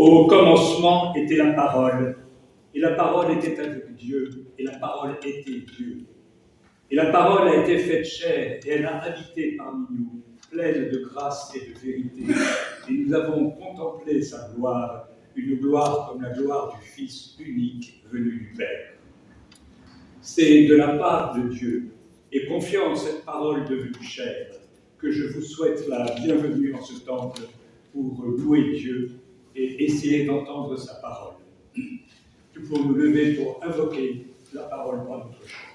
Au commencement était la parole, et la parole était avec Dieu, et la parole était Dieu. Et la parole a été faite chair, et elle a habité parmi nous, pleine de grâce et de vérité. Et nous avons contemplé sa gloire, une gloire comme la gloire du Fils unique venu du Père. C'est de la part de Dieu, et confiant en cette parole devenue chair, que je vous souhaite la bienvenue en ce temple pour louer Dieu et essayer d'entendre sa parole. Nous pouvons nous lever pour invoquer la parole par notre chant.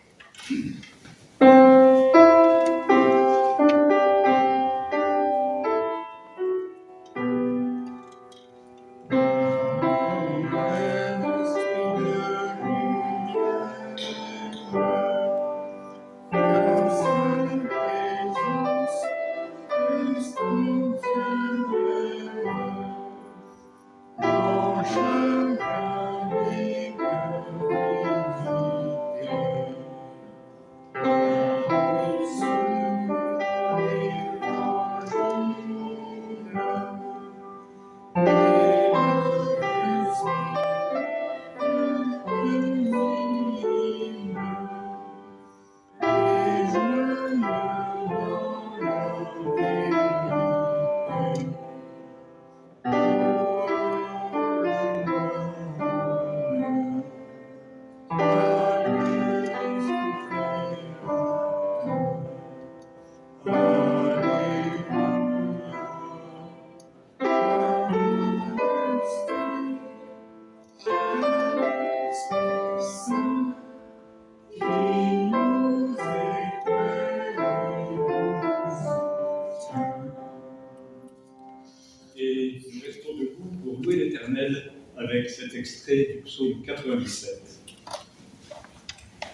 Et nous restons debout pour louer l'Éternel avec cet extrait du psaume 97.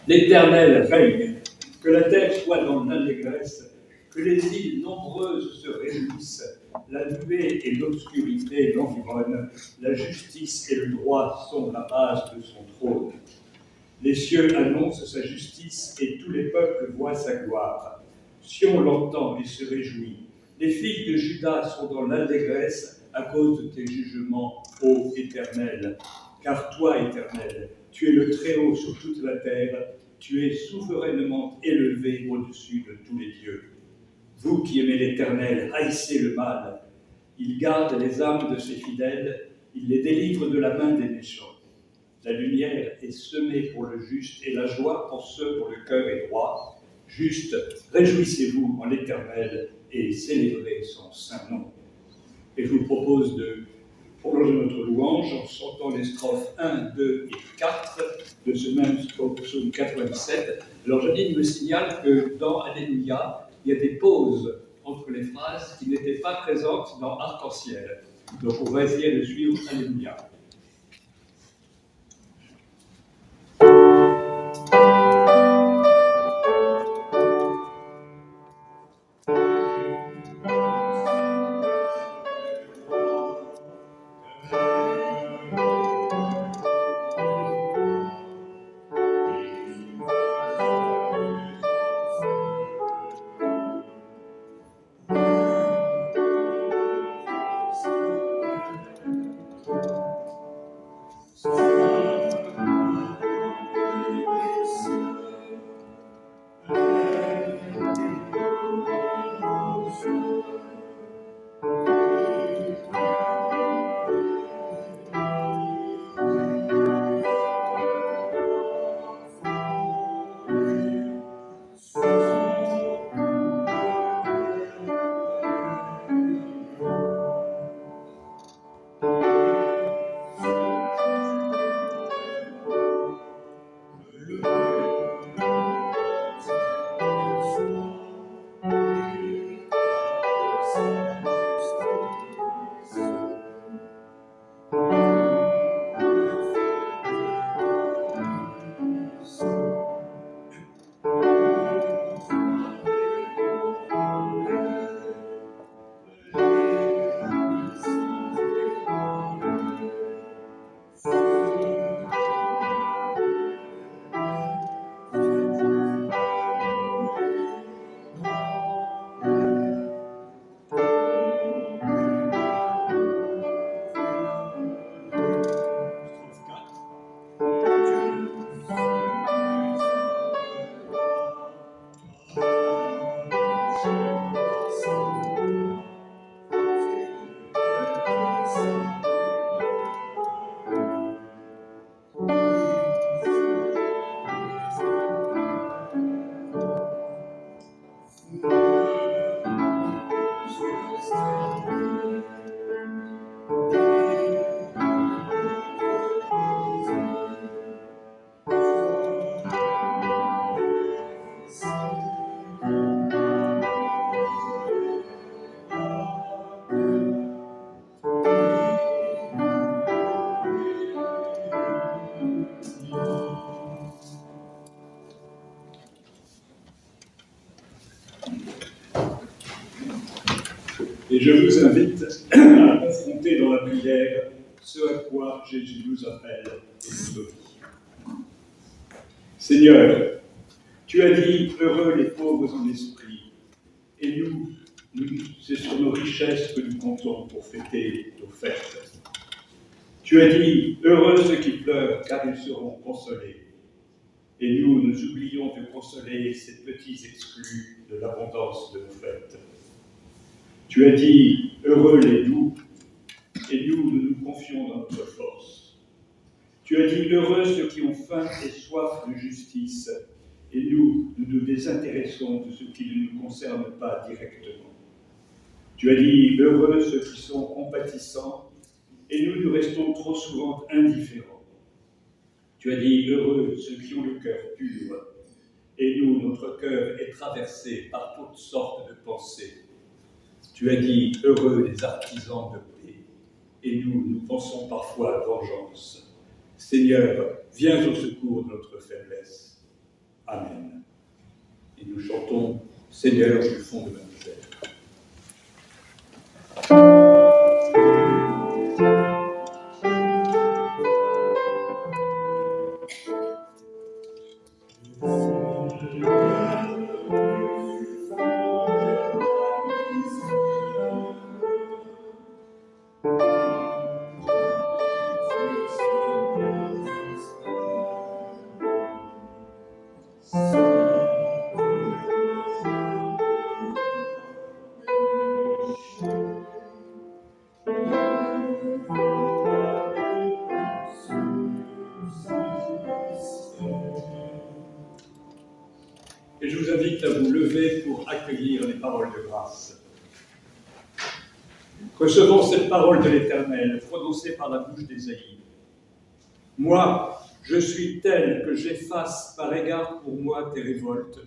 L'Éternel règne, que la terre soit dans l'allégresse, que les îles nombreuses se réjouissent, la nuée et l'obscurité l'environnent, la justice et le droit sont la base de son trône. Les cieux annoncent sa justice et tous les peuples voient sa gloire. Sion l'entend et se réjouit. Les filles de Juda sont dans l'allégresse à cause de tes jugements, ô Éternel. Car toi, Éternel, tu es le Très-Haut sur toute la terre, tu es souverainement élevé au-dessus de tous les dieux. Vous qui aimez l'Éternel, haïssez le mal. Il garde les âmes de ses fidèles, il les délivre de la main des méchants. La lumière est semée pour le juste et la joie pour ceux dont le cœur est droit. Juste, réjouissez-vous en l'Éternel et célébrez son saint nom. Et je vous propose de prolonger notre louange en chantant les strophes 1, 2 et 4 de ce même psaume 87. Alors Janine me signale que dans Alléluia, il y a des pauses entre les phrases qui n'étaient pas présentes dans Arc-en-Ciel. Donc on va essayer de suivre Alléluia. Et je vous invite à confronter dans la prière ce à quoi Jésus nous appelle et nous oblige. Seigneur, tu as dit « Heureux les pauvres en esprit », et nous, c'est sur nos richesses que nous comptons pour fêter nos fêtes. Tu as dit « Heureux ceux qui pleurent, car ils seront consolés ». Et nous oublions de consoler ces petits exclus de l'abondance de nos fêtes. Tu as dit « Heureux les doux », et nous confions dans notre force. Tu as dit « Heureux ceux qui ont faim et soif de justice », et nous nous désintéressons de ce qui ne nous concerne pas directement. Tu as dit « Heureux ceux qui sont compatissants », et nous restons trop souvent indifférents. Tu as dit « Heureux ceux qui ont le cœur pur », et nous, notre cœur est traversé par toutes sortes de pensées. Tu as dit « Heureux les artisans de paix », et nous pensons parfois à vengeance. Seigneur, viens au secours de notre faiblesse. Amen. Et nous chantons « Seigneur du fond de ma misère ». Et je vous invite à vous lever pour accueillir les paroles de grâce. Recevons cette parole de l'Éternel, prononcée par la bouche d'Ésaïe. « Moi, je suis tel que j'efface par égard pour moi tes révoltes.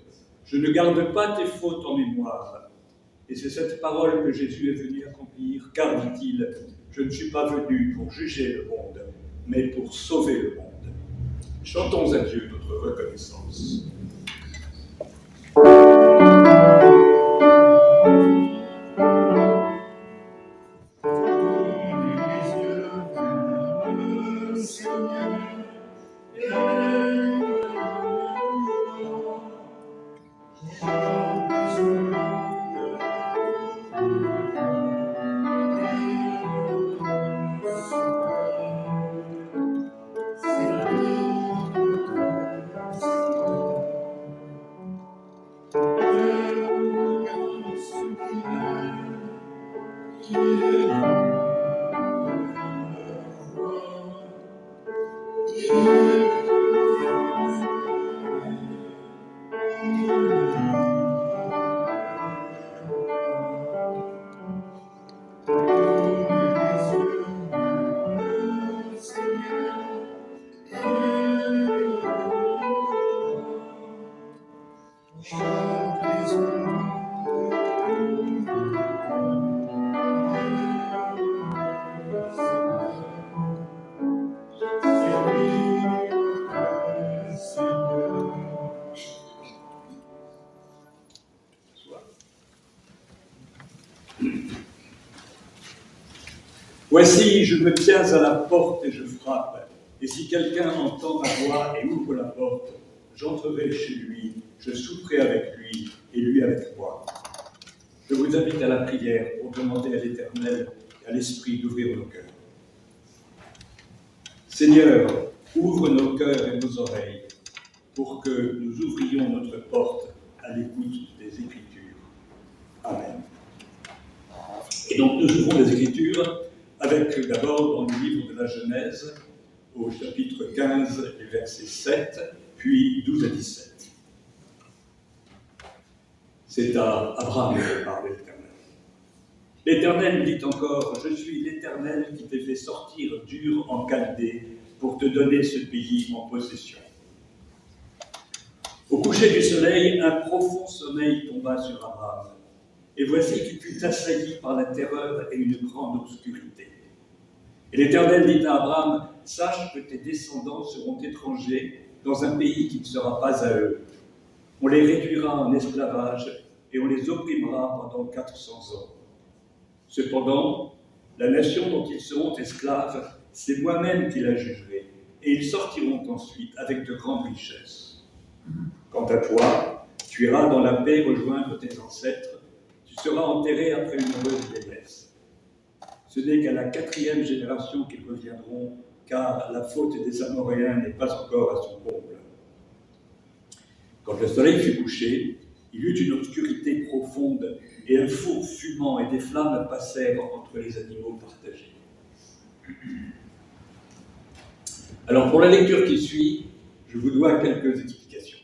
Je ne garde pas tes fautes en mémoire. » Et c'est cette parole que Jésus est venu accomplir, car, dit-il, « Je ne suis pas venu pour juger le monde, mais pour sauver le monde. » Chantons à Dieu notre reconnaissance. Voici, je me tiens à la porte et je frappe. Et si quelqu'un entend ma voix et ouvre la porte, j'entrerai chez lui, je souperai avec lui et lui avec moi. Je vous invite à la prière pour demander à l'Éternel et à l'Esprit d'ouvrir nos cœurs. Seigneur, ouvre nos cœurs et nos oreilles pour que nous ouvrions notre porte à l'écoute des Écritures. Amen. Et donc nous ouvrons les Écritures avec d'abord dans le livre de la Genèse, au chapitre 15, les versets 7, puis 12 à 17. C'est à Abraham que parle l'Éternel. L'Éternel dit encore « Je suis l'Éternel qui t'ai fait sortir d'Ur en Chaldée pour te donner ce pays en possession. » Au coucher du soleil, un profond sommeil tomba sur Abraham. Et voici qu'il fut assailli par la terreur et une grande obscurité. Et l'Éternel dit à Abraham, « Sache que tes descendants seront étrangers dans un pays qui ne sera pas à eux. On les réduira en esclavage et on les opprimera pendant 400 ans. Cependant, la nation dont ils seront esclaves, c'est moi-même qui la jugerai, et ils sortiront ensuite avec de grandes richesses. Quant à toi, tu iras dans la paix rejoindre tes ancêtres, tu seras enterré après une heureuse vieillesse. Ce n'est qu'à la 4e génération qu'ils reviendront, car la faute des Amoréens n'est pas encore à son comble. Quand le soleil fut couché, il y eut une obscurité profonde, et un four fumant et des flammes passèrent entre les animaux partagés. Alors, pour la lecture qui suit, je vous dois quelques explications.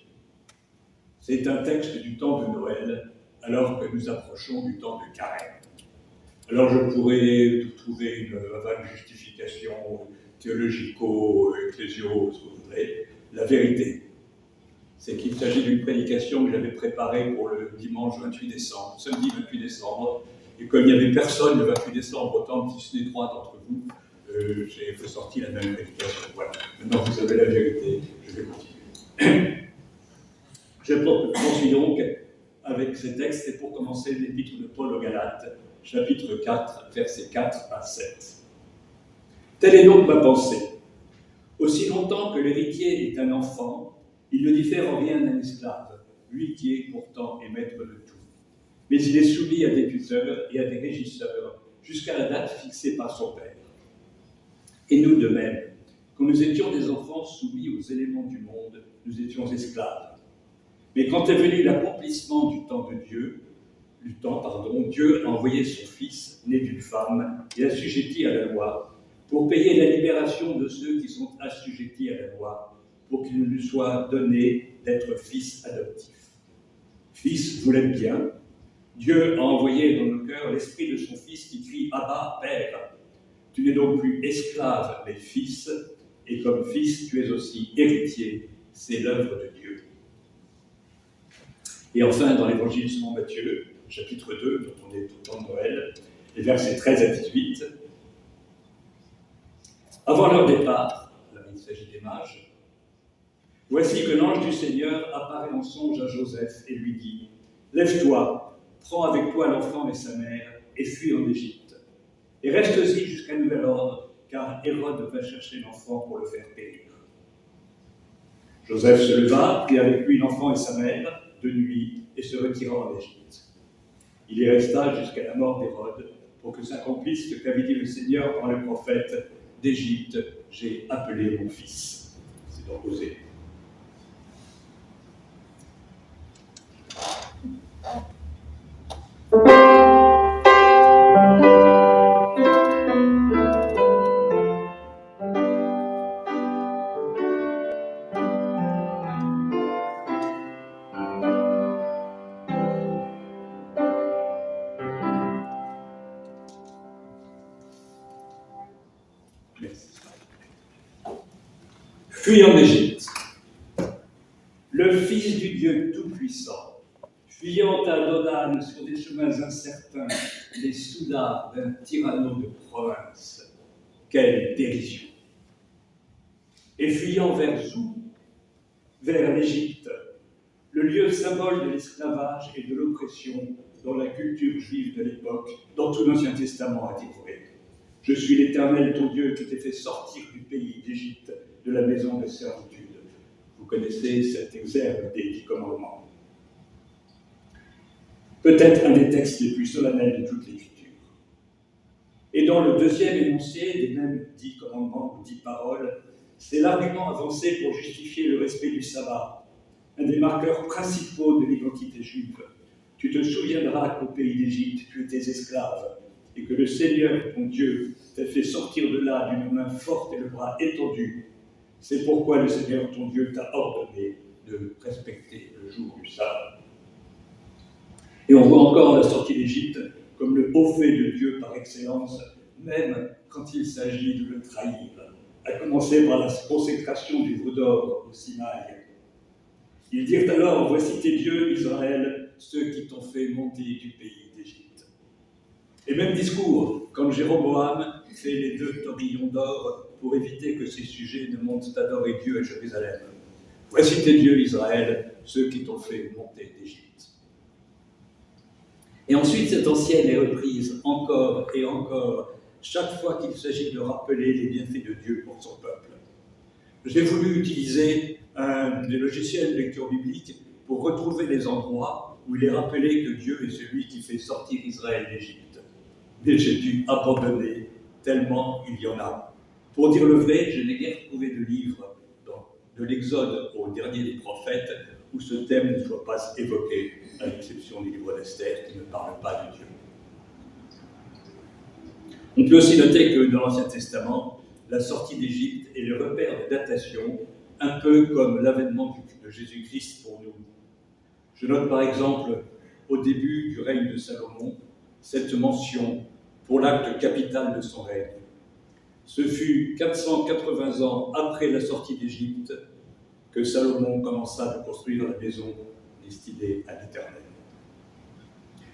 C'est un texte du temps de Noël, alors que nous approchons du temps de Carême. Alors, je pourrais trouver une vague justification théologico-ecclésiaux, ce que vous voudrez. La vérité, c'est qu'il s'agit d'une prédication que j'avais préparée pour le dimanche 28 décembre, samedi 28 décembre, et comme il n'y avait personne le 28 décembre, autant si ce n'est 3 d'entre vous, j'ai ressorti la même prédication. Voilà. Maintenant vous avez la vérité, je vais continuer. Je poursuis donc avec ces textes, et pour commencer l'épître de Paul aux Galates, chapitre 4, versets 4 à 7. Telle est donc ma pensée. Aussi longtemps que l'héritier est un enfant, il ne diffère en rien d'un esclave, lui qui est pourtant est maître de tout. Mais il est soumis à des tuteurs et à des régisseurs jusqu'à la date fixée par son père. Et nous de même, quand nous étions des enfants soumis aux éléments du monde, nous étions esclaves. Mais quand est venu l'accomplissement du temps, Dieu a envoyé son Fils, né d'une femme, et assujetti à la loi, pour payer la libération de ceux qui sont assujettis à la loi, pour qu'il nous soit donné d'être fils adoptifs. Fils, vous l'êtes bien. Dieu a envoyé dans nos cœurs l'esprit de son Fils qui crie « Abba, Père ». Tu n'es donc plus esclave, mais fils, et comme fils, tu es aussi héritier. C'est l'œuvre de Dieu. Et enfin, dans l'évangile selon Matthieu, chapitre 2, dont on est au temps de Noël, les versets 13 à 18. Avant leur départ, là il s'agit des mages, voici que l'ange du Seigneur apparaît en songe à Joseph et lui dit « Lève-toi, prends avec toi l'enfant et sa mère, et fuis en Égypte. Et reste-y jusqu'à nouvel ordre, car Hérode va chercher l'enfant pour le faire périr. » Joseph se leva, prit avec lui l'enfant et sa mère, de nuit, et se retira en Égypte. Il y resta jusqu'à la mort d'Hérode, pour que s'accomplisse ce qu'avait dit le Seigneur par le prophète « D'Égypte, j'ai appelé mon fils. » C'est donc Osée. Fuis en Égypte. Le Fils du Dieu Tout-Puissant, fuyant à Dodane sur des chemins incertains, les soudards d'un tyranno de province. Quelle dérision! Et fuyant vers où? Vers l'Égypte, le lieu symbole de l'esclavage et de l'oppression dans la culture juive de l'époque, dont tout l'Ancien Testament a dévoré. Je suis l'Éternel, ton Dieu, qui t'ai fait sortir du pays d'Égypte, de la maison de servitude. Vous connaissez cet exergue des 10 commandements. Peut-être un des textes les plus solennels de toute l'Écriture. Et dans le deuxième énoncé des mêmes 10 commandements ou 10 paroles, c'est l'argument avancé pour justifier le respect du sabbat, un des marqueurs principaux de l'identité juive. Tu te souviendras qu'au pays d'Égypte, tu étais esclave, et que le Seigneur, ton Dieu, t'a fait sortir de là d'une main forte et le bras étendu. C'est pourquoi le Seigneur, ton Dieu, t'a ordonné de respecter le jour du sabbat. Et on voit encore la sortie d'Égypte comme le haut fait de Dieu par excellence, même quand il s'agit de le trahir, à commencer par la consécration du veau d'or au Sinaï. Ils dirent alors, voici tes dieux, Israël, ceux qui t'ont fait monter du pays d'Égypte. Et même discours, quand Jéroboam fait les 2 torillons d'or pour éviter que ses sujets ne montent adorer Dieu à Jérusalem. Voici tes dieux, Israël, ceux qui t'ont fait monter d'Égypte. Et ensuite, cette ancienne est reprise encore et encore, chaque fois qu'il s'agit de rappeler les bienfaits de Dieu pour son peuple. J'ai voulu utiliser des logiciels de lecture biblique pour retrouver les endroits où il est rappelé que Dieu est celui qui fait sortir Israël d'Égypte. Mais j'ai dû abandonner tellement il y en a. Pour dire le vrai, je n'ai guère trouvé de livre, de l'Exode au dernier des prophètes, où ce thème ne soit pas évoqué, à l'exception du livre d'Esther qui ne parle pas de Dieu. On peut aussi noter que dans l'Ancien Testament, la sortie d'Égypte est le repère de datation, un peu comme l'avènement de Jésus-Christ pour nous. Je note par exemple, au début du règne de Salomon, cette mention pour l'acte capital de son règne. Ce fut 480 ans après la sortie d'Égypte que Salomon commença de construire la maison destinée à l'Éternel.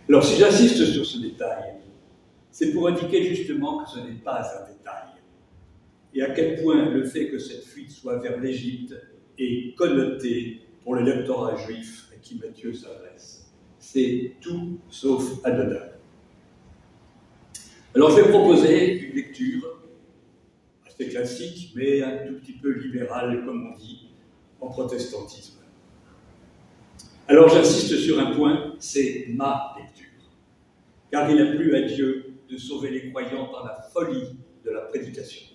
Alors si j'insiste sur ce détail, c'est pour indiquer justement que ce n'est pas un détail, et à quel point le fait que cette fuite soit vers l'Égypte est connoté pour le lectorat juif à qui Matthieu s'adresse. C'est tout sauf anodin. Alors je vais proposer une lecture assez classique, mais un tout petit peu libérale, comme on dit, en protestantisme. Alors j'insiste sur un point, c'est ma lecture. Car il a plu à Dieu de sauver les croyants par la folie de la prédication.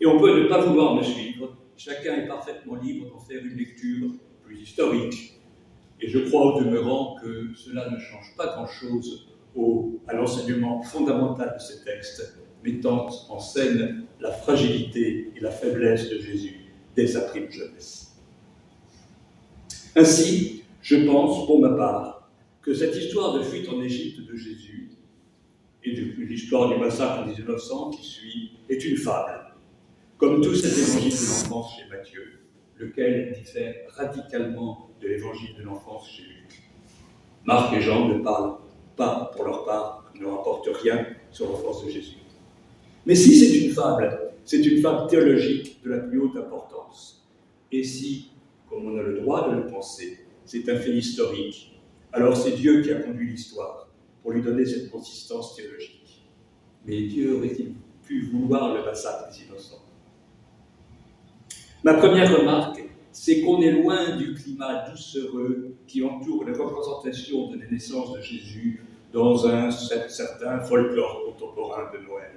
Et on peut ne pas vouloir me suivre, chacun est parfaitement libre d'en faire une lecture plus historique. Et je crois au demeurant que cela ne change pas grand-chose à l'enseignement fondamental de ces textes, mettant en scène la fragilité et la faiblesse de Jésus dès sa prime jeunesse. Ainsi, je pense, pour ma part, que cette histoire de fuite en Égypte de Jésus et de l'histoire du massacre des innocents qui suit est une fable, comme tout cet évangile de l'enfance chez Matthieu, lequel diffère radicalement de l'évangile de l'enfance chez Luc. Marc et Jean ne parlent pas, pour leur part, ne rapportent rien sur l'enfance de Jésus. Mais si c'est une fable théologique de la plus haute importance. Et si, comme on a le droit de le penser, c'est un fait historique, alors c'est Dieu qui a conduit l'histoire pour lui donner cette consistance théologique. Mais Dieu aurait-il pu vouloir le massacre des innocents? Ma première remarque, c'est qu'on est loin du climat doucereux qui entoure les représentations de la naissance de Jésus dans un certain folklore contemporain de Noël.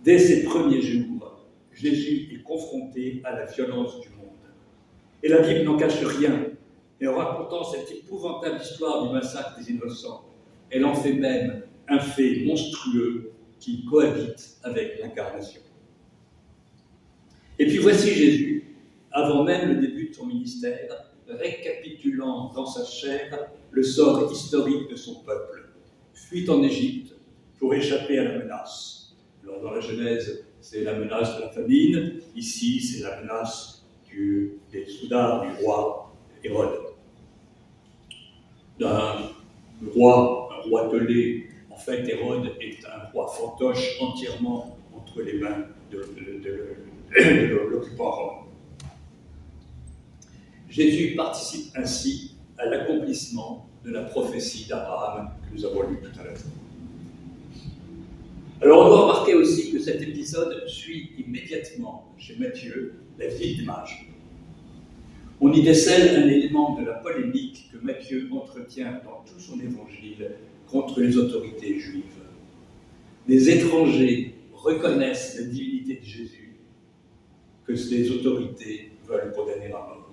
Dès ses premiers jours, Jésus est confronté à la violence du monde. Et la Bible n'en cache rien. Et en racontant cette épouvantable histoire du massacre des innocents, elle en fait même un fait monstrueux qui cohabite avec l'incarnation. Et puis voici Jésus, avant même le début de son ministère, récapitulant dans sa chair le sort historique de son peuple. Fuite en Égypte pour échapper à la menace. Alors dans la Genèse, c'est la menace de la famine. Ici, c'est la menace des soudards du roi Hérode. Un roi telé. En fait, Hérode est un roi fantoche entièrement entre les mains de l'occupant romain. Jésus participe ainsi à l'accomplissement de la prophétie d'Abraham que nous avons lue tout à l'heure. Alors on doit remarquer aussi que cet épisode suit immédiatement chez Matthieu la vie des mages. On y décèle un élément de la polémique que Matthieu entretient dans tout son évangile contre les autorités juives. Les étrangers reconnaissent la divinité de Jésus que ces autorités veulent condamner à mort.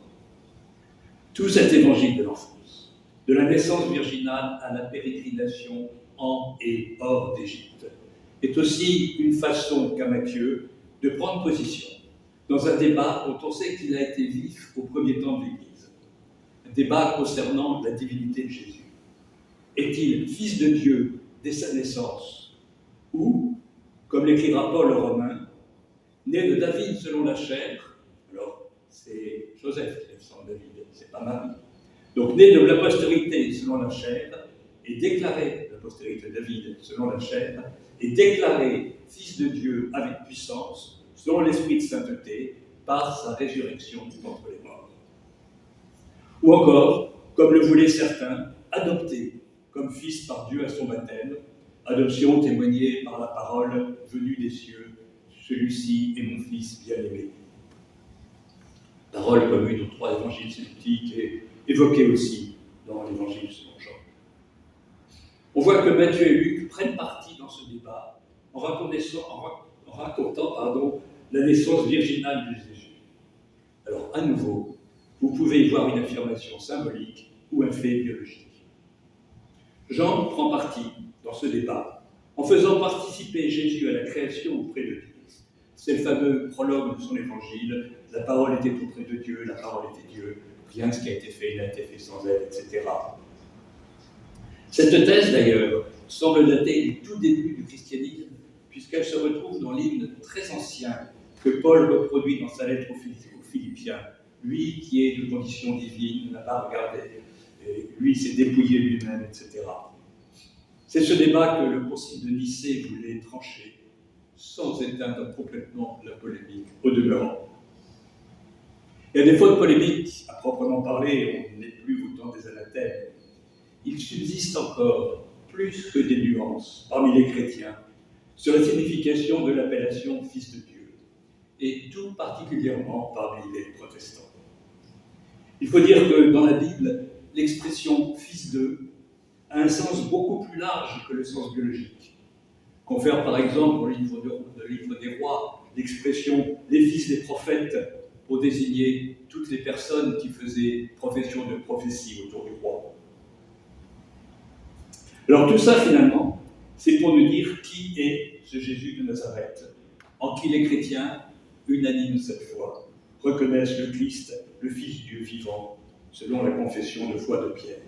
Tout cet évangile de l'enfance, de la naissance virginale à la pérégrination en et hors d'Égypte, est aussi une façon qu'a Matthieu de prendre position dans un débat dont on sait qu'il a été vif au premier temps de l'Église. Un débat concernant la divinité de Jésus. Est-il fils de Dieu dès sa naissance ou, comme l'écrira Paul aux Romains, né de David selon la chair? Alors, c'est Joseph qui est sans David, c'est pas Marie. Donc, né de la postérité selon la chair, et déclaré, la postérité de David selon la chair, et déclaré fils de Dieu avec puissance, selon l'esprit de sainteté, par sa résurrection d'entre les morts. Ou encore, comme le voulaient certains, adopté comme fils par Dieu à son baptême, adoption témoignée par la parole venue des cieux, celui-ci est mon fils bien-aimé. Parole commune aux 3 évangiles synoptiques et évoquée aussi dans l'évangile selon Jean. On voit que Matthieu et Luc prennent parti dans ce débat en racontant la naissance virginale de Jésus. Alors, à nouveau, vous pouvez y voir une affirmation symbolique ou un fait biologique. Jean prend parti dans ce débat en faisant participer Jésus à la création auprès de Dieu. C'est le fameux prologue de son évangile. La parole était auprès de Dieu, la parole était Dieu. Rien de ce qui a été fait n'a été fait sans elle, etc. Cette thèse, d'ailleurs, semble dater du tout début du christianisme, puisqu'elle se retrouve dans l'hymne très ancien que Paul reproduit dans sa lettre aux Philippiens. Lui qui est de condition divine, n'a pas regardé, lui s'est dépouillé lui-même, etc. C'est ce débat que le concile de Nicée voulait trancher, sans éteindre complètement la polémique, au demeurant. Et à défaut de polémique, à proprement parler, on n'est plus au temps des anathèmes. Il subsiste encore plus que des nuances parmi les chrétiens sur la signification de l'appellation Fils de Dieu, et tout particulièrement parmi les protestants. Il faut dire que dans la Bible, l'expression Fils de a un sens beaucoup plus large que le sens biologique. Confère par exemple au livre des Rois l'expression les fils des prophètes pour désigner toutes les personnes qui faisaient profession de prophétie autour du roi. Alors tout ça finalement, c'est pour nous dire qui est ce Jésus de Nazareth, en qui les chrétiens, unanimes cette fois, reconnaissent le Christ, le Fils Dieu vivant, selon la confession de foi de Pierre.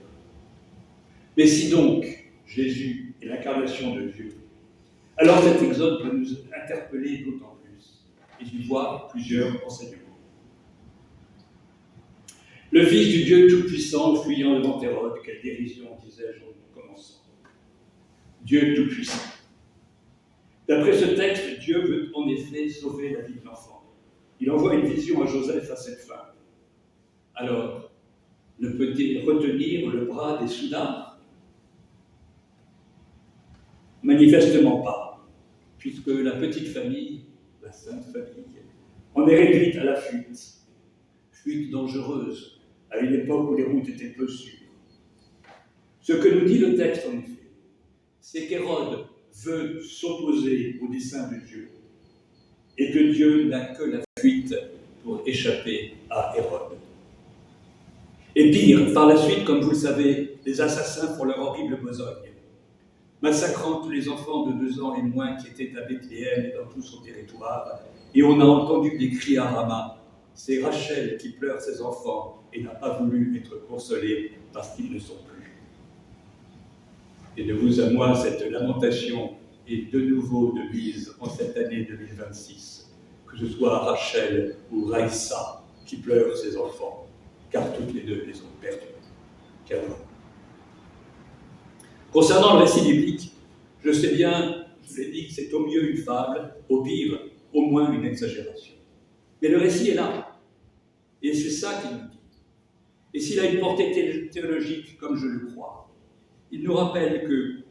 Mais si donc Jésus est l'incarnation de Dieu, alors cet exode peut nous interpeller d'autant plus, et d'y voir plusieurs enseignements. Le Fils du Dieu Tout-Puissant, fuyant devant Hérode, quelle dérision, disais-je en commençant. Dieu Tout-Puissant. D'après ce texte, Dieu veut en effet sauver la vie de l'enfant. Il envoie une vision à Joseph à cette fin. Alors, ne peut-il retenir le bras des soudards? Manifestement pas, puisque la petite famille, la sainte famille, en est réduite à la fuite. Fuite dangereuse, à une époque où les routes étaient peu sûres. Ce que nous dit le texte, en effet, c'est qu'Hérode veut s'opposer au dessein de Dieu, et que Dieu n'a que la fuite pour échapper à Hérode. Et pire, par la suite, comme vous le savez, les assassins font leur horrible besogne, massacrant tous les enfants de 2 ans et moins qui étaient à Bethléem et dans tout son territoire, et on a entendu des cris à Rama. C'est Rachel qui pleure ses enfants et n'a pas voulu être consolée parce qu'ils ne sont plus. Et de vous à moi, cette lamentation est de nouveau de mise en cette année 2026, que ce soit Rachel ou Raïssa qui pleurent ses enfants, car toutes les deux les ont perdus. Concernant le récit biblique, je sais bien, je vous l'ai dit, que c'est au mieux une fable, au pire, au moins une exagération. Mais le récit est là, et c'est ça qu'il nous dit. Et s'il a une portée théologique, comme je le crois, il nous rappelle que,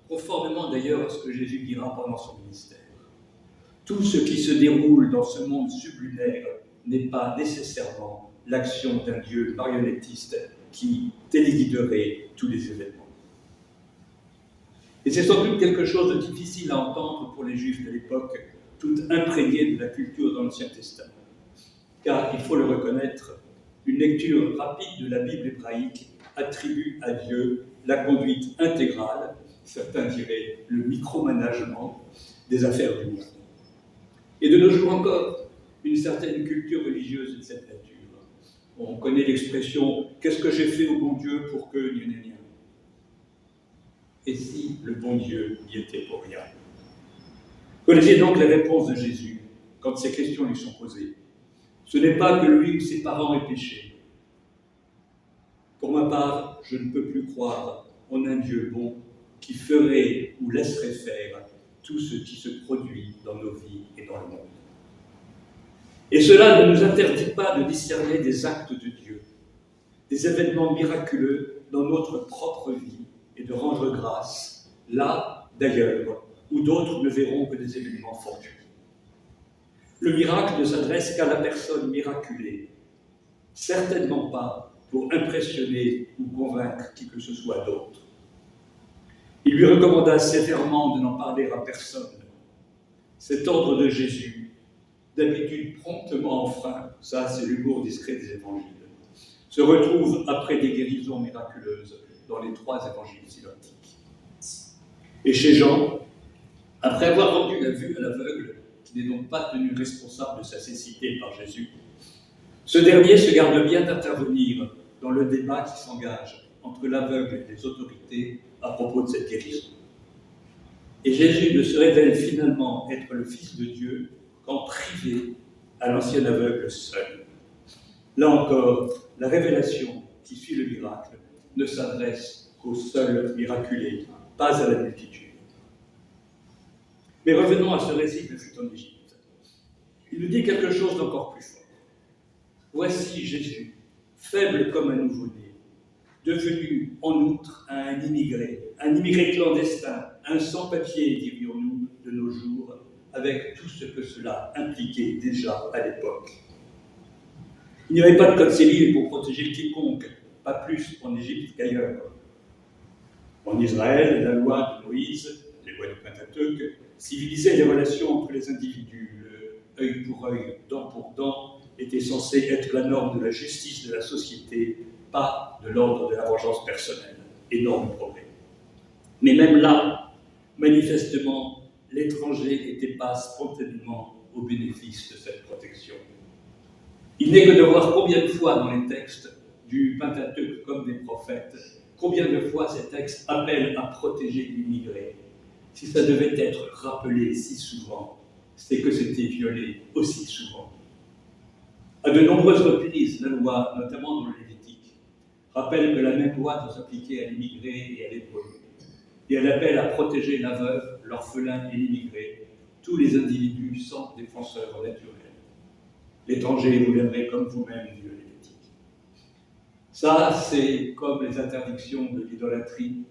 conformément d'ailleurs à ce que Jésus dira pendant son ministère, tout ce qui se déroule dans ce monde sublunaire n'est pas nécessairement l'action d'un Dieu marionnettiste qui téléguiderait tous les événements. Et c'est sans doute quelque chose de difficile à entendre pour les Juifs de l'époque, tout imprégnés de la culture dans l'Ancien Testament. Car, il faut le reconnaître, une lecture rapide de la Bible hébraïque attribue à Dieu la conduite intégrale, certains diraient le micromanagement, des affaires du monde. Et de nos jours encore, une certaine culture religieuse de cette nature. On connaît l'expression « qu'est-ce que j'ai fait au bon Dieu pour que... » Et si le bon Dieu y était pour rien? Connaissez donc les réponses de Jésus quand ces questions lui sont posées. Ce n'est pas que lui ou ses parents aient péché. Pour ma part, je ne peux plus croire en un Dieu bon qui ferait ou laisserait faire tout ce qui se produit dans nos vies et dans le monde. Et cela ne nous interdit pas de discerner des actes de Dieu, des événements miraculeux dans notre propre vie et de rendre grâce, là, d'ailleurs, où d'autres ne verront que des événements fortuits. Le miracle ne s'adresse qu'à la personne miraculée, certainement pas pour impressionner ou convaincre qui que ce soit d'autre. Il lui recommanda sévèrement de n'en parler à personne. Cet ordre de Jésus, d'habitude promptement enfreint, ça c'est l'humour discret des évangiles, se retrouve après des guérisons miraculeuses dans les 3 évangiles synoptiques. Et chez Jean, après avoir rendu la vue à l'aveugle, qui n'est donc pas tenu responsable de sa cécité par Jésus, ce dernier se garde bien d'intervenir dans le débat qui s'engage entre l'aveugle et les autorités à propos de cette guérison. Et Jésus ne se révèle finalement être le Fils de Dieu qu'en privé à l'ancien aveugle seul. Là encore, la révélation qui suit le miracle ne s'adresse qu'au seul miraculé, pas à la multitude. Mais revenons à ce récit de fut en Égypte. Il nous dit quelque chose d'encore plus fort. Voici Jésus, faible comme un nouveau-né, devenu en outre un immigré clandestin, un sans-papier, dirions-nous, de nos jours, avec tout ce que cela impliquait déjà à l'époque. Il n'y avait pas de code civil pour protéger quiconque, pas plus en Égypte qu'ailleurs. En Israël, la loi de Moïse, les lois du Pentateuque, civilisait les relations entre les individus. Le œil pour œil, dent pour dent, était censé être la norme de la justice de la société, pas de l'ordre de la vengeance personnelle. Énorme progrès. Mais même là, manifestement, l'étranger n'était pas spontanément au bénéfice de cette protection. Il n'est que de voir combien de fois dans les textes du Pentateuque comme des prophètes, combien de fois ces textes appellent à protéger l'immigré. Si ça devait être rappelé si souvent, c'est que c'était violé aussi souvent. À de nombreuses reprises, la loi, notamment dans le Lévitique, rappelle que la même loi doit s'appliquer à l'immigré et à l'étranger. Et elle appelle à protéger la veuve, l'orphelin et l'immigré, tous les individus sans défenseur naturel. L'étranger vous l'aimerez comme vous-même, dit le Lévitique. Ça, c'est comme les interdictions de l'idolâtrie.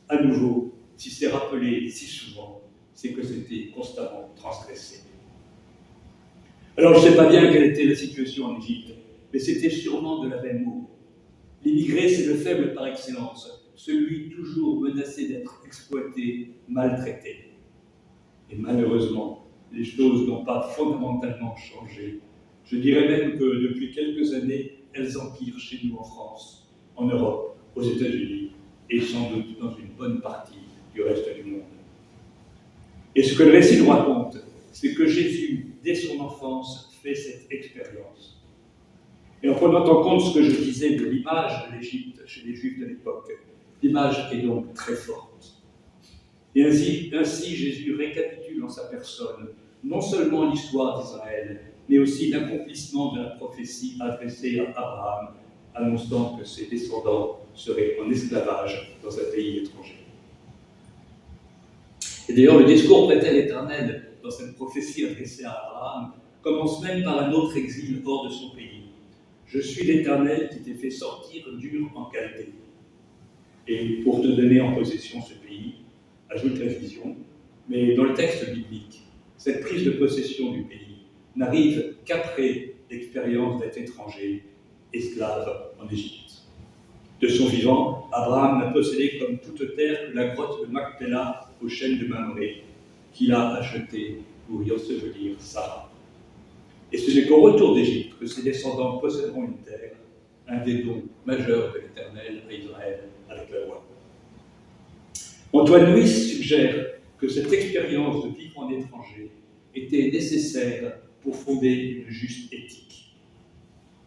À nouveau, si c'est rappelé si souvent, c'est que c'était constamment transgressé. Alors, je ne sais pas bien quelle était la situation en Égypte, mais c'était sûrement de la même eau. L'immigré, c'est le faible par excellence, celui toujours menacé d'être exploité, maltraité. Et malheureusement, les choses n'ont pas fondamentalement changé. Je dirais même que depuis quelques années, elles empirent chez nous en France, en Europe, aux États-Unis et sans doute dans une bonne partie du reste du monde. Et ce que le récit nous raconte, c'est que Jésus, dès son enfance, fait cette expérience. Et en prenant en compte ce que je disais de l'image de l'Égypte chez les Juifs de l'époque, l'image est donc très forte. Et ainsi Jésus récapitule en sa personne non seulement l'histoire d'Israël, mais aussi l'accomplissement de la prophétie adressée à Abraham, annonçant que ses descendants seraient en esclavage dans un pays étranger. Et d'ailleurs, le discours prêté à l'Éternel dans cette prophétie adressée à Abraham commence même par un autre exil hors de son pays. Je suis l'Éternel qui t'ai fait sortir d'Ur en Chaldée. Et pour te donner en possession ce pays, ajoute la vision, mais dans le texte biblique, cette prise de possession du pays n'arrive qu'après l'expérience d'être étranger, esclave en Égypte. De son vivant, Abraham n'a possédé comme toute terre que la grotte de Macpéla aux chênes de Mamré, qu'il a achetée pour y ensevelir Sarah. Et ce n'est qu'au retour d'Égypte que ses descendants posséderont une terre, un des dons majeurs de l'Éternel à Israël avec la loi. Antoine Louis suggère que cette expérience de vivre en étranger était nécessaire pour fonder une juste éthique.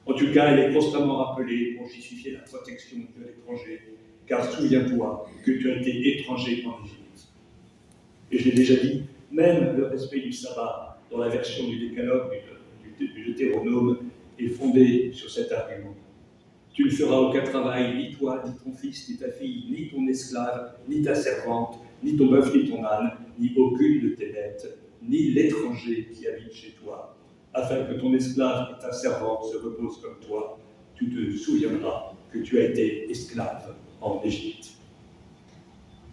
En tout cas, elle est constamment rappelée pour justifier la protection de l'étranger, car souviens-toi que tu as été étranger en Égypte. Et je l'ai déjà dit, même le respect du sabbat dans la version du décalogue du Deutéronome est fondé sur cet argument. Tu ne feras aucun travail, ni toi, ni ton fils, ni ta fille, ni ton esclave, ni ta servante, ni ton bœuf, ni ton âne, ni aucune de tes bêtes, ni l'étranger qui habite chez toi, afin que ton esclave et ta servante se reposent comme toi. Tu te souviendras que tu as été esclave en Égypte.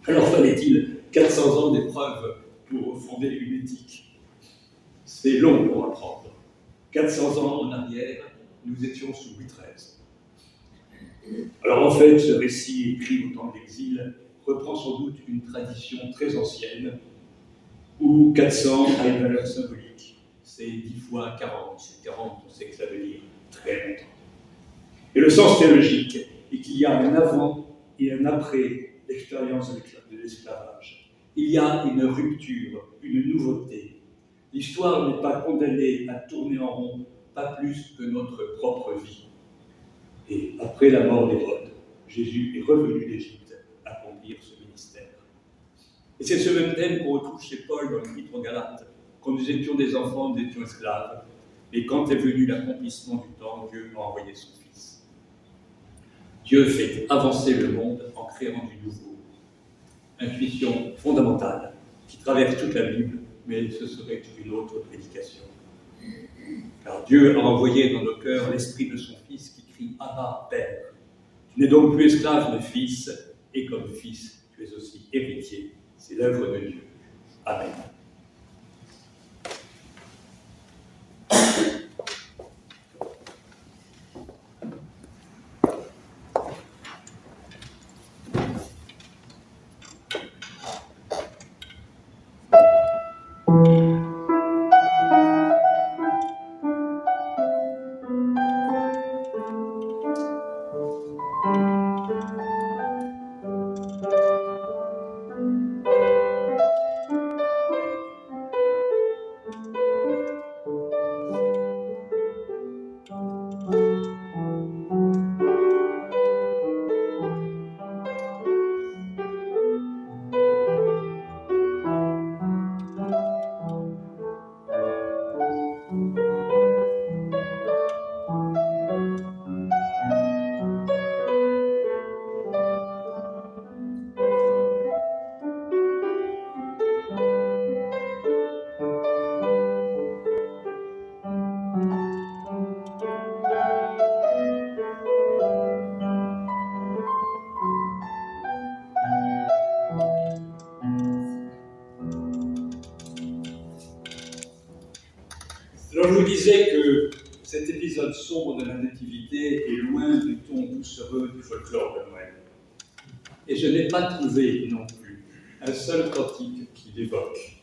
Alors fallait-il 400 ans d'épreuves pour fonder une éthique? C'est long pour apprendre. 400 ans en arrière, nous étions sous Louis XIII. Alors en fait, ce récit écrit au temps de l'exil reprend sans doute une tradition très ancienne où 400 a une valeur symbolique. C'est 10 fois 40. C'est 40, on sait que ça veut dire très longtemps. Et le sens théologique est qu'il y a un avant et un après l'expérience de l'esclavage. Il y a une rupture, une nouveauté. L'histoire n'est pas condamnée à tourner en rond, pas plus que notre propre vie. Et après la mort d'Hérode, Jésus est revenu d'Égypte accomplir ce ministère. Et c'est ce même thème qu'on retrouve chez Paul dans l'Épître aux Galates. Quand nous étions des enfants, nous étions esclaves. Et quand est venu l'accomplissement du temps, Dieu a envoyé son Fils. Dieu fait avancer le monde en créant du nouveau. Intuition fondamentale qui traverse toute la Bible, mais ce serait une autre prédication. Car Dieu a envoyé dans nos cœurs l'esprit de son Fils qui crie « Abba, Père ». Tu n'es donc plus esclave mais fils, et comme fils, tu es aussi héritier. C'est l'œuvre de Dieu. Amen. Alors je vous disais que cet épisode sombre de la Nativité est loin du ton doucereux du folklore de Noël. Et je n'ai pas trouvé non plus un seul cantique qui l'évoque.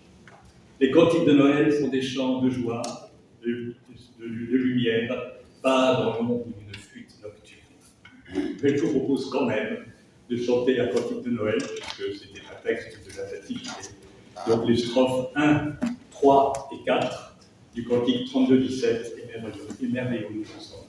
Les cantiques de Noël sont des chants de joie, de lumière, pas dans l'ombre d'une fuite nocturne. Mais je vous propose quand même de chanter un cantique de Noël, puisque c'était un texte de la Nativité. Donc les strophes 1, 3 et 4 du cantique 32-17 émerveillons-nous ensemble.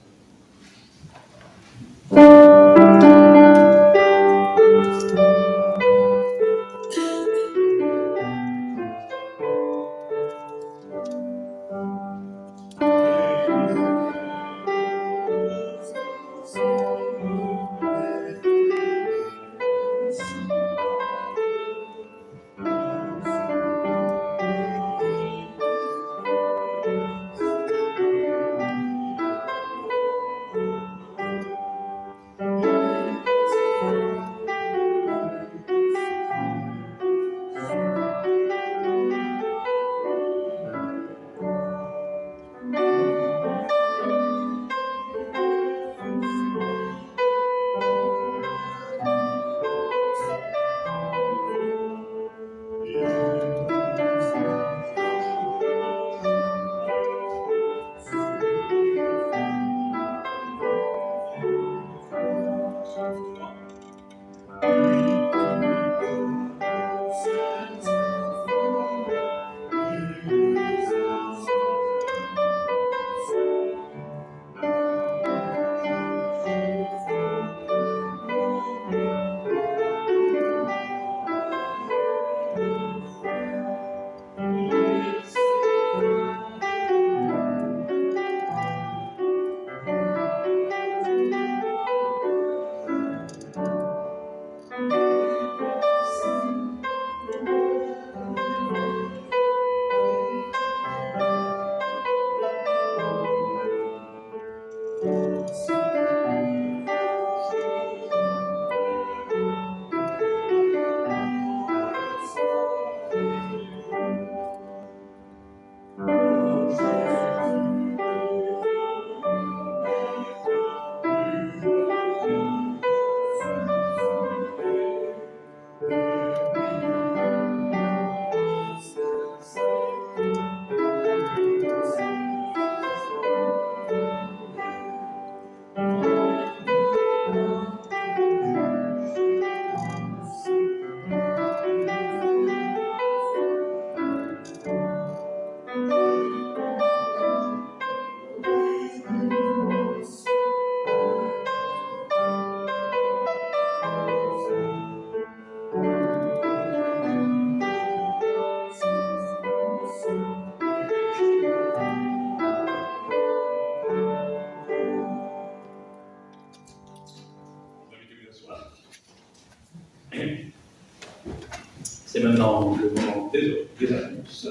C'est maintenant le moment des annonces.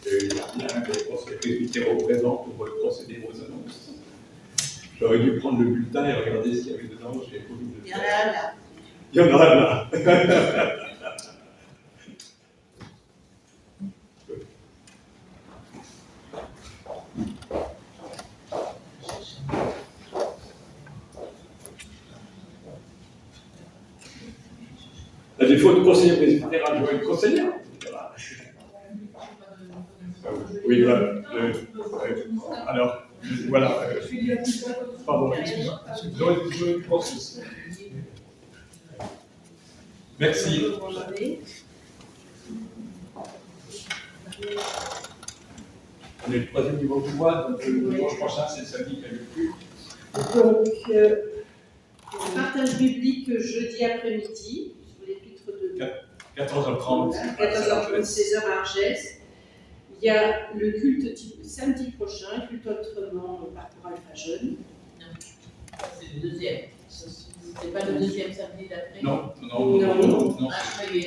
Il y a bien que les conseillers presbytéraux présents pour procéder aux annonces. J'aurais dû prendre le bulletin et regarder ce qu'il y avait dedans. J'ai pas voulu le faire. Il y en a là. À défaut de conseiller presbytère, je vois une conseillère. Voilà. Oui, voilà. Alors, voilà. Pardon, excusez-moi. Je pense que merci. On est le troisième niveau du mois, donc le dimanche prochain, c'est le samedi qui a le plus. Donc, partage biblique jeudi après-midi, sur l'épître de 14h30. 14h30, 16h à Argès. Il y a le culte samedi prochain, culte autrement par Alpha Jeune. Non, c'est le deuxième. C'est pas le deuxième samedi d'après. Non. Ah, il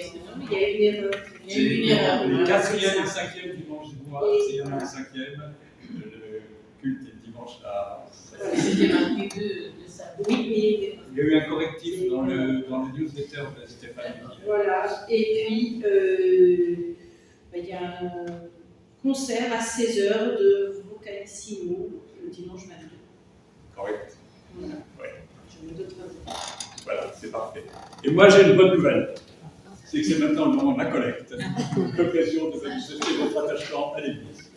y a une erreur. Il y a une erreur. Le quatrième et le cinquième dimanche du mois, s'il y en a un cinquième, le culte est dimanche à. C'était marqué de ça. Oui, il y a eu un correctif dans le newsletter de Stéphane. Voilà. Et puis, il y a un concert à 16h de Vocalissimo le dimanche 22. Correct. Voilà. Ouais. Je me doute. Voilà, c'est parfait. Et moi, j'ai une bonne nouvelle. C'est que c'est maintenant le moment de la collecte. L'occasion de manifester votre attachement à l'Église.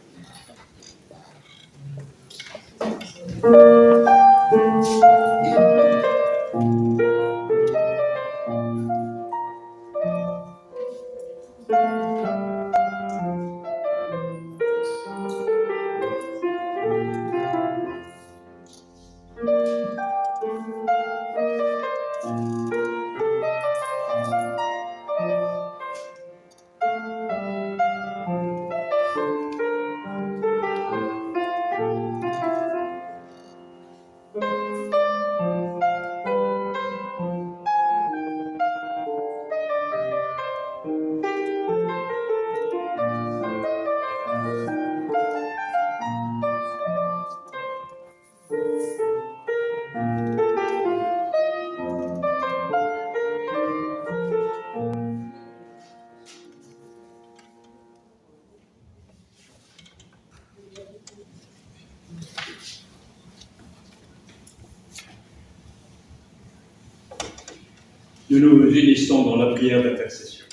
Nous nous unissons dans la prière d'intercession.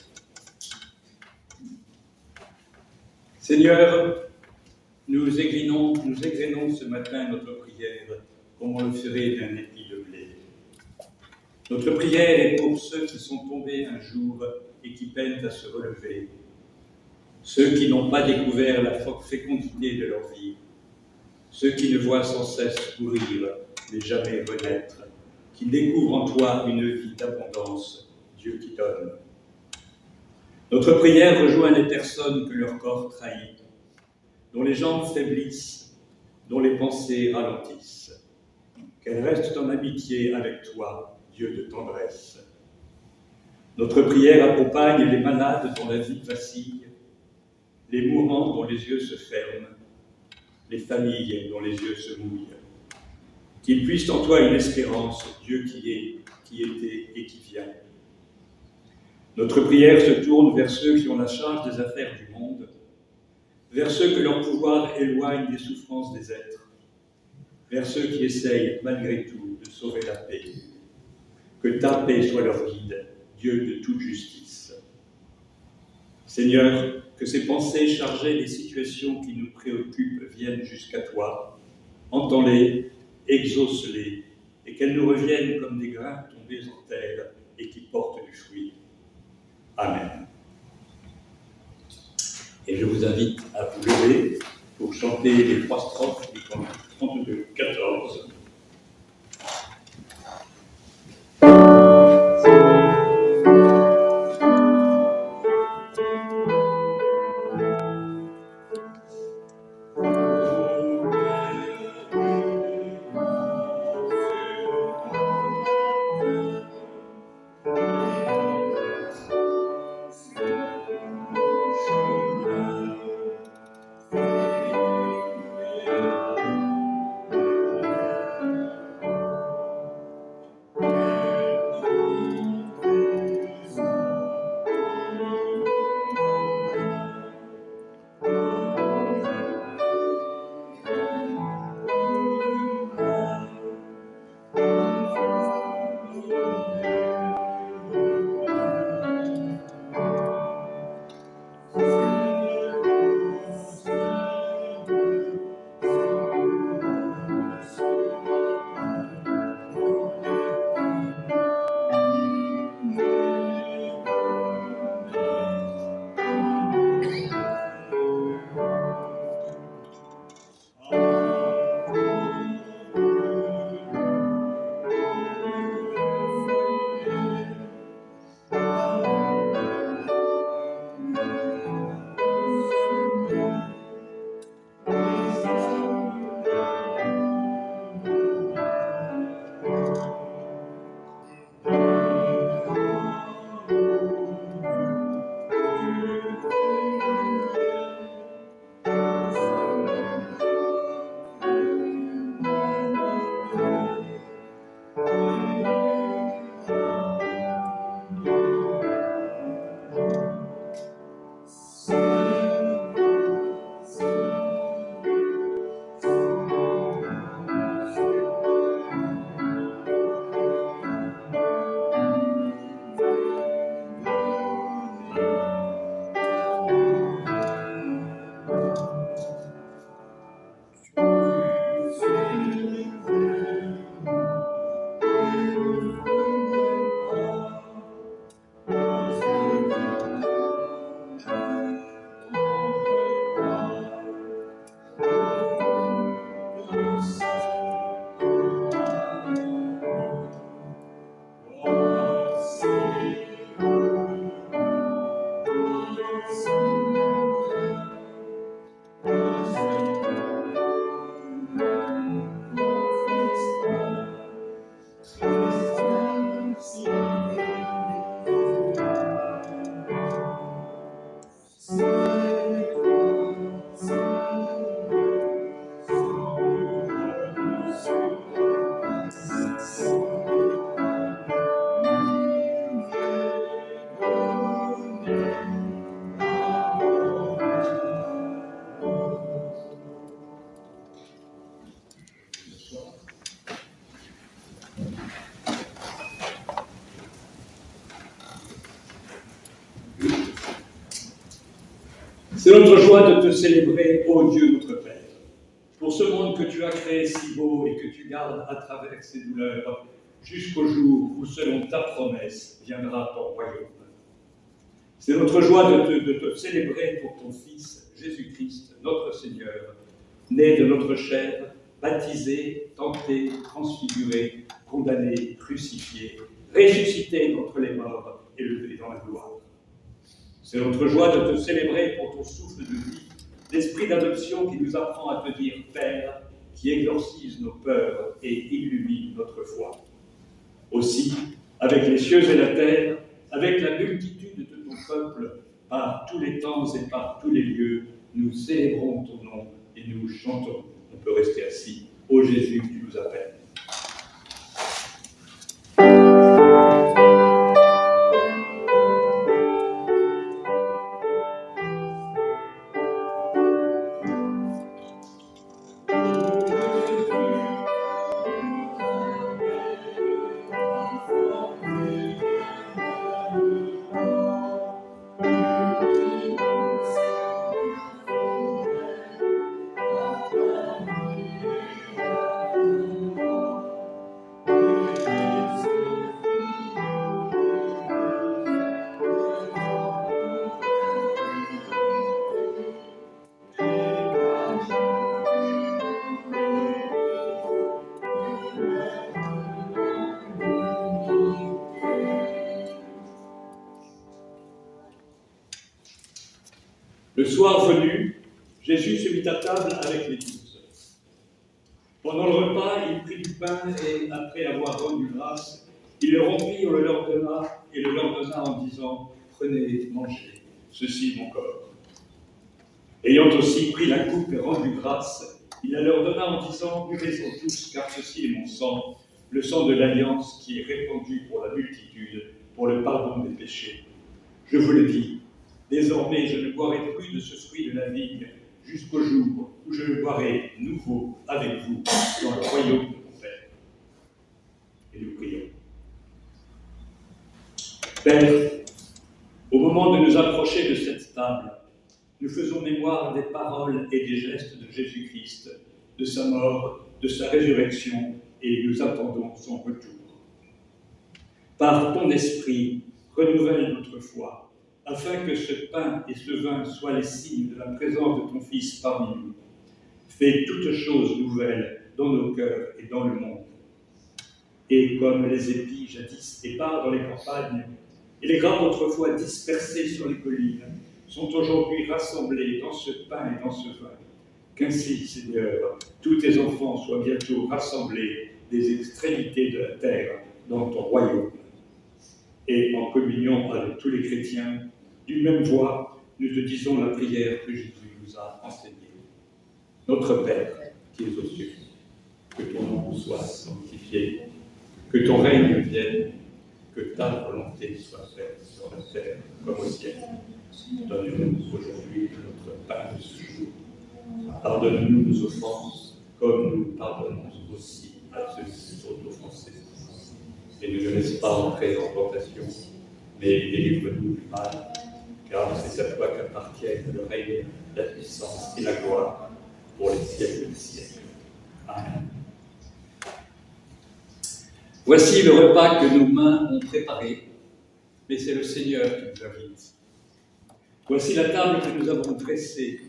Seigneur, nous égrenons ce matin notre prière comme on le ferait d'un épi de blé. Notre prière est pour ceux qui sont tombés un jour et qui peinent à se relever, ceux qui n'ont pas découvert la fécondité de leur vie, ceux qui ne voient sans cesse mourir mais jamais renaître, qui découvrent en toi une vie d'abondance, Dieu qui donne. Notre prière rejoint les personnes que leur corps trahit, dont les jambes faiblissent, dont les pensées ralentissent. Qu'elles restent en amitié avec toi, Dieu de tendresse. Notre prière accompagne les malades dont la vie vacille, les mourants dont les yeux se ferment, les familles dont les yeux se mouillent. Qu'ils puissent en toi une espérance, Dieu qui est, qui était et qui vient. Notre prière se tourne vers ceux qui ont la charge des affaires du monde, vers ceux que leur pouvoir éloigne des souffrances des êtres, vers ceux qui essayent, malgré tout, de sauver la paix. Que ta paix soit leur guide, Dieu de toute justice. Seigneur, que ces pensées chargées des situations qui nous préoccupent viennent jusqu'à toi. Entends-les, exauce-les, et qu'elles nous reviennent comme des grains tombés en terre et qui portent du fruit. Amen. Et je vous invite à vous lever pour chanter les 3 strophes du cantique 32-14. C'est notre joie de te célébrer, ô Dieu notre Père, pour ce monde que tu as créé si beau et que tu gardes à travers ses douleurs, jusqu'au jour où, selon ta promesse, viendra ton royaume. C'est notre joie de te célébrer pour ton Fils, Jésus-Christ, notre Seigneur, né de notre chair, baptisé, tenté, transfiguré, condamné, crucifié, ressuscité d'entre les morts et levé dans la gloire. C'est notre joie de te célébrer pour ton souffle de vie, l'esprit d'adoption qui nous apprend à te dire Père, qui exorcise nos peurs et illumine notre foi. Aussi, avec les cieux et la terre, avec la multitude de ton peuple, par tous les temps et par tous les lieux, nous célébrons ton nom et nous chantons. On peut rester assis. Ô Jésus, tu nous appelles. Le soir venu, Jésus se mit à table avec les 12. Pendant le repas, il prit du pain et, après avoir rendu grâce, il le rompit, on le leur donna et le leur donna en disant « Prenez, mangez, ceci est mon corps. » Ayant aussi pris la coupe et rendu grâce, il la leur donna en disant « Buvez-en tous, car ceci est mon sang, le sang de l'alliance qui est répandu pour la multitude, pour le pardon des péchés. Je vous le dis, désormais, je ne boirai plus de ce fruit de la vigne jusqu'au jour où je le boirai nouveau avec vous dans le royaume de mon Père. » Et nous prions. Père, au moment de nous approcher de cette table, nous faisons mémoire des paroles et des gestes de Jésus-Christ, de sa mort, de sa résurrection, et nous attendons son retour. Par ton esprit, renouvelle notre foi, afin que ce pain et ce vin soient les signes de la présence de ton Fils parmi nous. Fais toutes choses nouvelles dans nos cœurs et dans le monde. Et comme les épis jadis épars dans les campagnes, et les grains autrefois dispersés sur les collines, sont aujourd'hui rassemblés dans ce pain et dans ce vin. Qu'ainsi, Seigneur, tous tes enfants soient bientôt rassemblés des extrémités de la terre dans ton royaume. Et en communion avec tous les chrétiens, d'une même voix, nous te disons la prière que Jésus nous a enseignée. Notre Père, qui es aux cieux, que ton nom soit sanctifié, que ton règne vienne, que ta volonté soit faite sur la terre comme au ciel. Donne-nous aujourd'hui notre pain de ce jour. Pardonne-nous nos offenses, comme nous pardonnons aussi à ceux qui sont offensés. Et ne nous laisse pas entrer en tentation, mais délivre-nous du mal, car c'est à toi qu'appartiennent le règne, la puissance et la gloire pour les siècles des siècles. Amen. Voici le repas que nos mains ont préparé, mais c'est le Seigneur qui nous invite. Voici la table que nous avons dressée,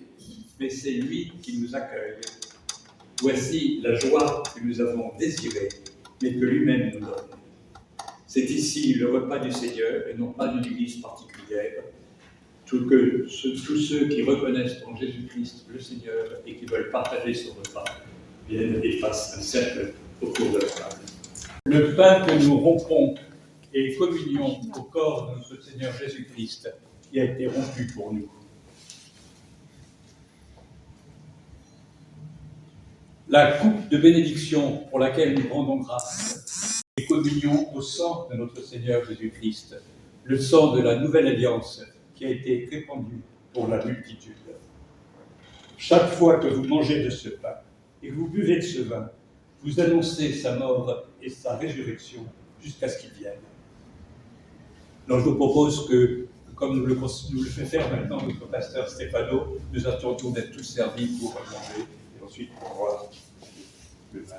mais c'est lui qui nous accueille. Voici la joie que nous avons désirée, mais que lui-même nous donne. C'est ici le repas du Seigneur, et non pas d'une église particulière. Tous ceux qui reconnaissent en Jésus-Christ le Seigneur et qui veulent partager ce repas viennent et fassent un cercle autour de la table. Le pain que nous rompons est communion au corps de notre Seigneur Jésus-Christ qui a été rompu pour nous. La coupe de bénédiction pour laquelle nous rendons grâce est communion au sang de notre Seigneur Jésus-Christ, le sang de la nouvelle alliance qui a été répandu pour la multitude. Chaque fois que vous mangez de ce pain et que vous buvez de ce vin, vous annoncez sa mort et sa résurrection jusqu'à ce qu'il vienne. Alors je vous propose que, comme nous le fait faire maintenant notre pasteur Stéphano, nous attendons d'être tous servis pour manger et ensuite pour boire le vin.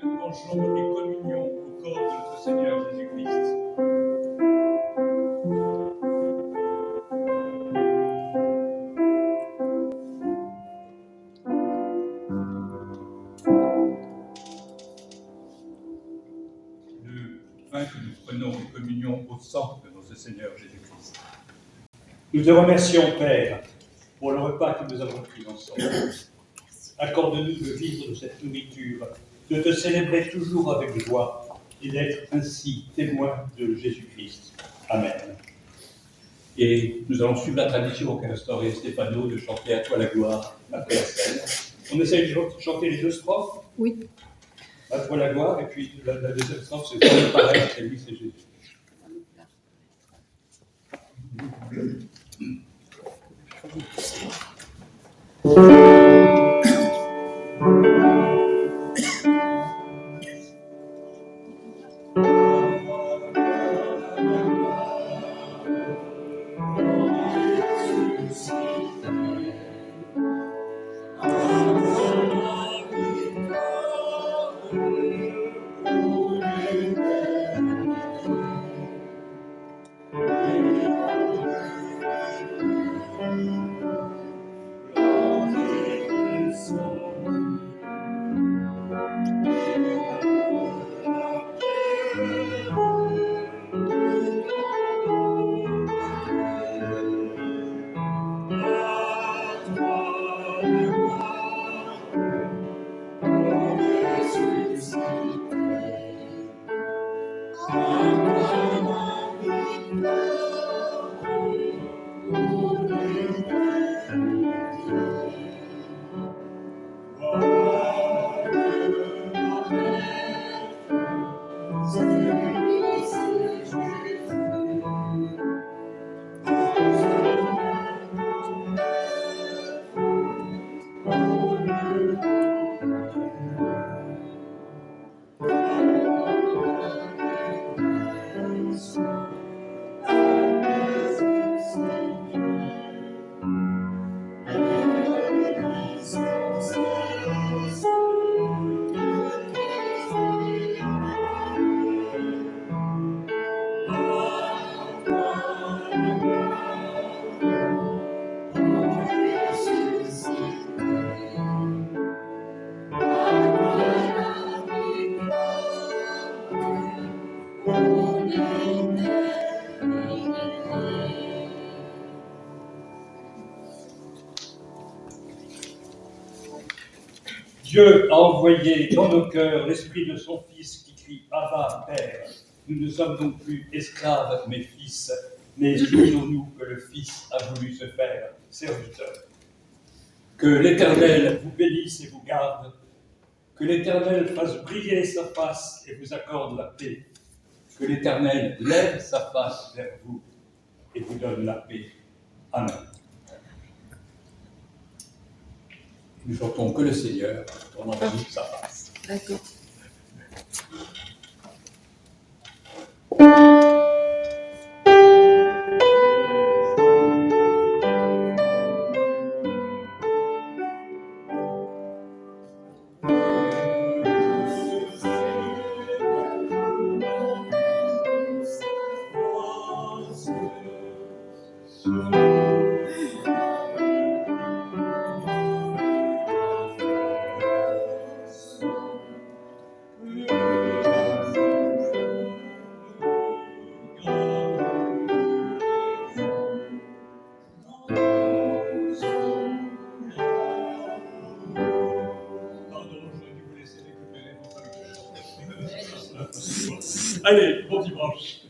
Mangeons et communions au corps de notre Seigneur Jésus-Christ. Le pain que nous prenons et communions au sang de notre Seigneur Jésus-Christ. Nous te remercions, Père, pour le repas que nous avons pris ensemble. Accorde-nous de vivre de cette nourriture, de te célébrer toujours avec joie et d'être ainsi témoin de Jésus-Christ. Amen. Et nous allons suivre la tradition qu'a instaurée Stéphano de chanter à toi la gloire après la scène. On essaye de chanter les deux strophes. Oui. À toi la gloire, et puis la deuxième strophe, c'est pareil, c'est lui, c'est Jésus. Dieu a envoyé dans nos cœurs l'esprit de son Fils qui crie « Abba, Père ». Nous ne sommes donc plus esclaves, mais fils. Mais souvenons-nous que le Fils a voulu se faire serviteur. Que l'Éternel vous bénisse et vous garde. Que l'Éternel fasse briller sa face et vous accorde la paix. Que l'Éternel lève sa face vers vous et vous donne la paix. Amen. Nous chantons que le Seigneur tournant vers nous sa face. D'accord. Allez, bon dimanche.